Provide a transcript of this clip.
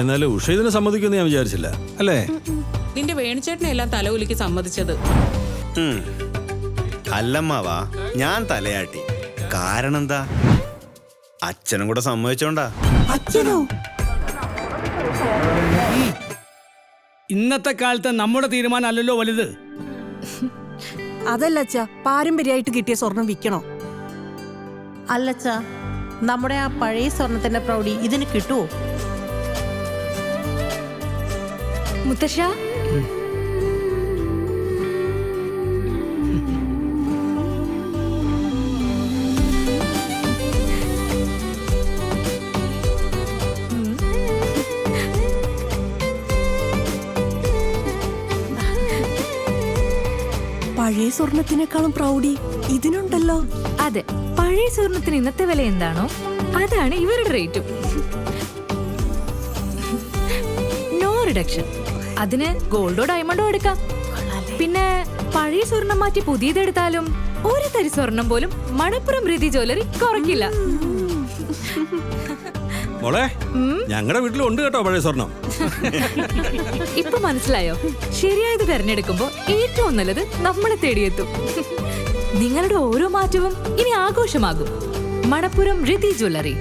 എന്നാലും ഉഷ ഇതിനെ സമ്മതിക്കുമെന്ന് ഞാൻ വിചാരിച്ചില്ല അല്ലേ? നിന്റെ വേണിച്ചേട്ടനെ എല്ലാം തലകുലിക്ക് സമ്മതിച്ചത്. അല്ലമ്മാവാ, ഞാൻ തലയാട്ടി. കാരണം എന്താ? അച്ഛനും കൂടെ സമ്മതിച്ചോണ്ടാ. അച്ഛനോ? ഇന്നത്തെ കാലത്ത് നമ്മുടെ തീരുമാനം അല്ലല്ലോ വലുത്. അതല്ല അച്ഛാ, പാരമ്പര്യമായിട്ട് കിട്ടിയ സ്വർണം വിൽക്കണോ? അല്ലച്ചാ, നമ്മുടെ ആ പഴയ സ്വർണത്തിന്റെ പ്രൗഢി ഇതിന് കിട്ടുമോ? മുത്തശ്ശ, പഴയ സ്വർണത്തിനേക്കാളും പ്രൗഢി ഇതിനുണ്ടല്ലോ. അതെ, പഴയ സ്വർണത്തിന് ഇന്നത്തെ വില എന്താണോ അതാണ് ഇവരുടെ റേറ്റും. No reduction. അതിന് ഗോൾഡോ ഡയമണ്ടോ എടുക്കാം. പിന്നെ പഴയ സ്വർണം മാറ്റി പുതിയതെടുത്താലും ഒരു തരി സ്വർണം പോലും മണപ്പുറം ഋതി ജ്വല്ലറി കുറയ്ക്കില്ല. മോളെ, ഞങ്ങളുടെ വീട്ടിലുണ്ട് കേട്ടോ പഴയ സ്വർണം. ഇപ്പൊ മനസ്സിലായോ? ശരിയായത് തെരഞ്ഞെടുക്കുമ്പോ ഏറ്റവും നല്ലത് നമ്മളെ തേടിയെത്തും. നിങ്ങളുടെ ഓരോ മാറ്റവും ഇനി ആഘോഷമാകും. മണപ്പുറം ഋതി ജ്വല്ലറി.